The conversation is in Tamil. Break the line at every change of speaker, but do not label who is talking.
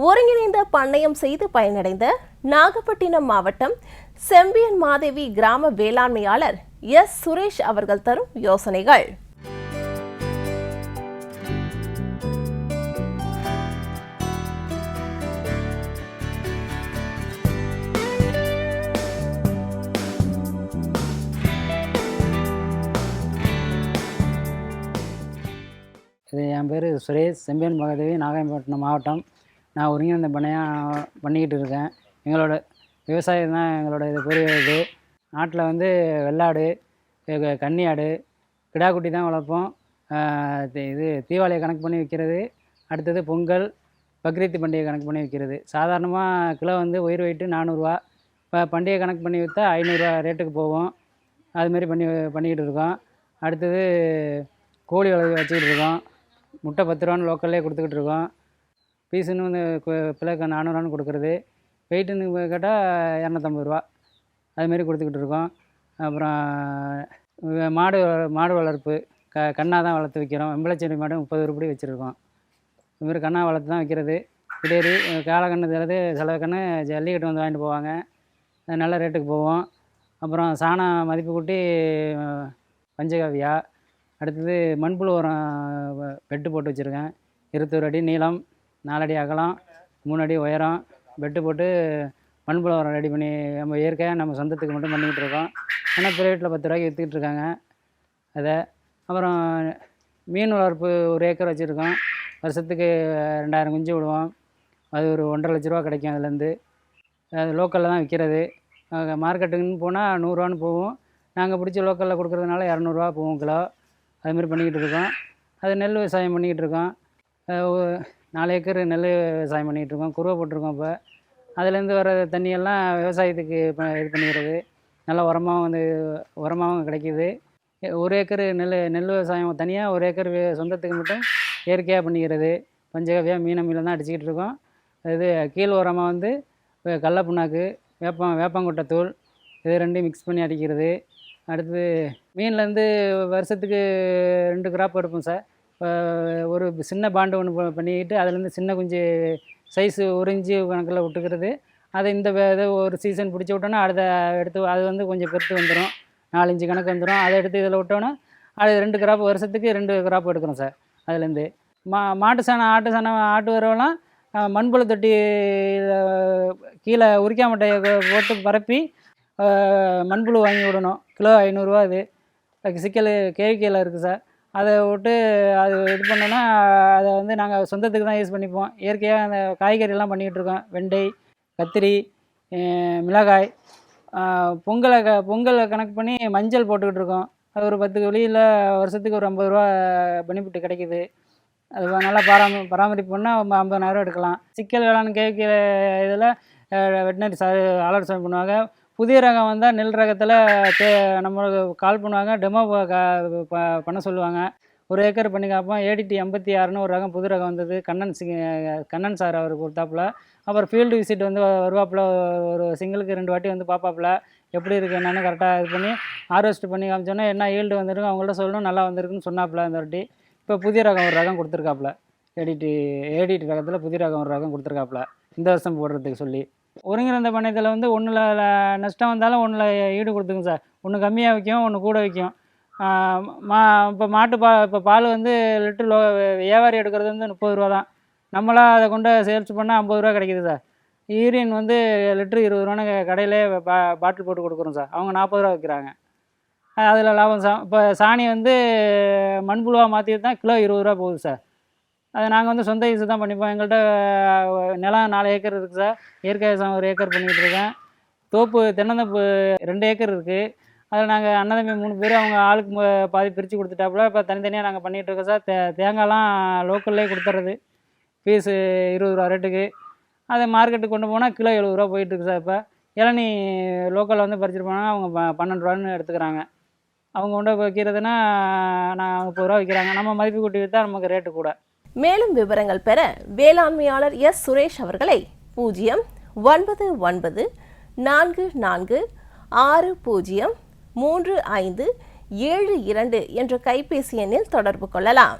ஒருங்கிணைந்த பண்ணையம் செய்து பயனடைந்த நாகப்பட்டினம் மாவட்டம் செம்பியன் மாதேவி கிராம வேளாண்மையாளர் எஸ் சுரேஷ் அவர்கள் தரும் யோசனைகள்.
இது என் பேர் சுரேஷ், செம்பியன் மாதேவி, நாகப்பட்டினம் மாவட்டம். நான் ஒருங்கிணைந்த பண்ணையாக பண்ணிக்கிட்டு இருக்கேன். எங்களோட விவசாயம் தான் எங்களோட இது பெரிய இது. நாட்டில் வந்து வெள்ளாடு, கன்னி ஆடு, கிடாக்குட்டி தான் வளர்ப்போம். இது தீபாவளியை கணக்கு பண்ணி விற்கிறது. அடுத்தது பொங்கல், பக்ரீத் பண்டிகை கணக்கு பண்ணி விற்கிறது. சாதாரணமாக கிலோ வந்து உயிர் வெயிட்டு 400ரூவா. இப்போ பண்டிகை கணக்கு பண்ணி விற்றா 500ரூவா ரேட்டுக்கு போவோம். அதுமாரி பண்ணிக்கிட்டு இருக்கோம். அடுத்தது கோழி வச்சுக்கிட்டு இருக்கோம். முட்டை 10 ரூபான்னு லோக்கல்லே கொடுத்துக்கிட்டு இருக்கோம். பீஸுன்னு வந்து பிள்ளைக்கு 400ரூவான்னு கொடுக்குறது. வெயிட்டுன்னு கேட்டால் 250 ரூபா அதுமாரி கொடுத்துக்கிட்டு இருக்கோம். அப்புறம் மாடு வளர்ப்பு கண்ணாக தான் வளர்த்து விற்கிறோம். வெம்பளச்சேரி மாடு 30 உருப்படி வச்சுருக்கோம். இதுமாரி கண்ணா வளர்த்து தான் விற்கிறது. கிடேரி காலக்கண்ணு தருது. சில கன்று ஜல்லிக்கட்டு வந்து வாங்கிட்டு போவாங்க. நல்ல ரேட்டுக்கு போவோம். அப்புறம் சாணம் மதிப்பு கூட்டி பஞ்சகாவியா. அடுத்தது மண்புழு உரம் பெட்டு போட்டு வச்சுருக்கேன். 21 அடி நீளம், 4 அடி அகலம், 3 அடி உயரம் பெட்டு போட்டு மண்புழு உரம் ரெடி பண்ணி நம்ம இயற்கையாக நம்ம சொந்தத்துக்கு மட்டும் பண்ணிக்கிட்டு இருக்கோம். ஆனால் ப்ரைவேட்டில் 10 ரூபாய்க்கு விற்றுக்கிட்டு இருக்காங்க அதை. அப்புறம் மீன் வளர்ப்பு 1 ஏக்கர் வச்சுருக்கோம். வருஷத்துக்கு 2000 குஞ்சு விடுவோம். அது ஒரு 1.5 லட்ச ரூபா கிடைக்கும். அதுலேருந்து அது லோக்கலில் தான் விற்கிறது. மார்க்கெட்டுக்குன்னு போனால் 100ரூவான்னு போகும். நாங்கள் பிடிச்சி லோக்கலில் கொடுக்குறதுனால 200ரூவா போகும் கிலோ. அதுமாரி பண்ணிக்கிட்டு இருக்கோம். அது நெல் விவசாயம் பண்ணிக்கிட்டு இருக்கோம். 4 ஏக்கர் நெல் விவசாயம் பண்ணிக்கிட்டு இருக்கோம். குருவை போட்டிருக்கோம். இப்போ அதுலேருந்து வர தண்ணியெல்லாம் விவசாயத்துக்கு இது பண்ணிக்கிறது. நல்லா உரமாகவும் கிடைக்கிது. 1 ஏக்கர் நெல் விவசாயம் தனியாக, 1 ஏக்கர் சொந்தத்துக்கு மட்டும் இயற்கையாக பண்ணிக்கிறது. பஞ்சகவியாக மீனை தான் அடிச்சுக்கிட்டு இருக்கோம். இது கீழ் உரமாக வந்து கடல புண்ணாக்கு, வேப்பங்கொட்டை தூள் இது 2 மிக்ஸ் பண்ணி அடிக்கிறது. அடுத்தது மீன்லேருந்து வருஷத்துக்கு 2 கிராப் எடுப்போம் சார். ஒரு சின்ன பாண்டு ஒன்று பண்ணிக்கிட்டு அதுலேருந்து சின்ன குஞ்சு சைஸு 1 இன்ச்சு கணக்கில் விட்டுக்கிறது. அதை இந்த இதை ஒரு சீசன் பிடிச்சி விட்டோன்னா அடுத்த எடுத்து அது வந்து கொஞ்சம் பெருத்து வந்துடும். 4 இன்ச்சு கணக்கு வந்துடும். அதை எடுத்து இதில் விட்டோன்னா அது 2 கிராப் வருஷத்துக்கு 2 கிராப் எடுக்கிறோம் சார். அதுலேருந்து மாட்டு சாணம், ஆட்டு வரவெல்லாம் மண்புழு தொட்டி கீழே உரிக்காமட்டையை போட்டு பரப்பி மண்புழு வாங்கி விடணும். கிலோ 500ரூவா. இது சிக்கல் கேவிக்கையில் இருக்குது சார். அதை விட்டு அது இது பண்ணோன்னா அதை வந்து நாங்கள் சொந்தத்துக்கு தான் யூஸ் பண்ணிப்போம். இயற்கையாக அந்த காய்கறியெல்லாம் பண்ணிக்கிட்டு இருக்கோம். வெண்டை, கத்திரி, மிளகாய். பொங்கலை கணக்கு பண்ணி மஞ்சள் போட்டுக்கிட்டு இருக்கோம். அது ஒரு 10 வெளியில் வருஷத்துக்கு ஒரு 50 ரூபா பெனிஃபிட் கிடைக்கிது. அது நல்லா பராமரிப்பு பண்ணால் 50,000 எடுக்கலாம். சிக்கல் வேளாண் கேவிக்கையில் இதில் வெட்டினரி சார் ஆலோசனை பண்ணுவாங்க. புதிய ரகம் வந்தால் நெல் ரகத்தில் நம்மளுக்கு கால் பண்ணுவாங்க. டெமோ பண்ண சொல்லுவாங்க. 1 ஏக்கர் பண்ணி காப்போம். ADT 86ன்னு ஒரு ரகம் புது ரகம் வந்தது. கண்ணன் சார் அவர் கொடுத்தாப்புல. அப்புறம் ஃபீல்டு விசிட் வந்து வருவாப்புல. ஒரு சிங்கிளுக்கு 2 வாட்டி வந்து பார்ப்பாப்புல. எப்படி இருக்குது என்னென்னு கரெக்டாக இது பண்ணி ஹார்வெஸ்ட் பண்ணி காமிச்சோன்னா என்ன ஈல்டு வந்துருக்கு அவங்கள்ட்ட சொல்லணும். நல்லா வந்திருக்குன்னு சொன்னாப்புல. இந்த வாட்டி இப்போ புதிய ரகம் ஒரு ரகம் கொடுத்துருக்காப்புல. ADT ரகத்தில் புதிய ரகம் ஒரு ரகம் கொடுத்துருக்காப்புல இந்த வருஷம் போடுறதுக்கு சொல்லி. ஒருங்கிணைந்த பண்ணையத்தில் வந்து ஒன்றில் நஷ்டம் வந்தாலும் 1ல் ஈடு கொடுத்துங்க சார். 1 கம்மியாக விற்கும், 1 கூட விற்கும். இப்போ இப்போ பால் வந்து லிட்டர் வியாபாரி எடுக்கிறது வந்து 30 ரூபா தான். நம்மளாக அதை கொண்டு சேல்ஸ் பண்ணால் 50 ரூபா கிடைக்கிது சார். யூரின் வந்து லிட்டரு 20 ரூபான்னு கடையிலே பாட்டில் போட்டு கொடுக்குறோம் சார். அவங்க 40 ரூபா விற்கிறாங்க. அதில் லாபம் சார். இப்போ சாணி வந்து மண்புழுவாக மாற்றி தான் கிலோ 20 ரூபா போகுது சார். அதை நாங்கள் வந்து சொந்த யூஸ் தான் பண்ணிப்போம். எங்கள்கிட்ட நிலம் 4 ஏக்கர் இருக்குது சார். இயற்கை விவசாயம் 1 ஏக்கர் பண்ணிக்கிட்டு இருக்கேன். தென்னந்தோப்பு 2 ஏக்கர் இருக்குது. அதில் நாங்கள் அண்ணன் தம்பி 3 பேர் அவங்க ஆளுக்கு பாதி பிரித்து கொடுத்துட்டாப்புல. இப்போ தனித்தனியாக நாங்கள் பண்ணிகிட்டு இருக்கோம் சார். தேங்காய்லாம் லோக்கல்லே கொடுத்துறது. பீஸு 20 ரூபா ரேட்டுக்கு. அதை மார்க்கெட்டுக்கு கொண்டு போனால் கிலோ 70 ரூபா போயிட்டுருக்கு சார். இப்போ இளநீ லோக்கலில் வந்து பறிச்சுட்டு போனாங்க. அவங்க 12 ரூபான்னு எடுத்துக்கிறாங்க. அவங்க கொண்டு விற்கிறதுனா நான் 30 ரூபா விற்கிறாங்க. நம்ம மதிப்பு கூட்டி விற்றா நமக்கு ரேட்டு கூட.
மேலும் விவரங்கள் பெற வேளாண்மையாளர் எஸ் சுரேஷ் அவர்களை 09944603572 என்ற கைபேசி எண்ணில் தொடர்பு கொள்ளலாம்.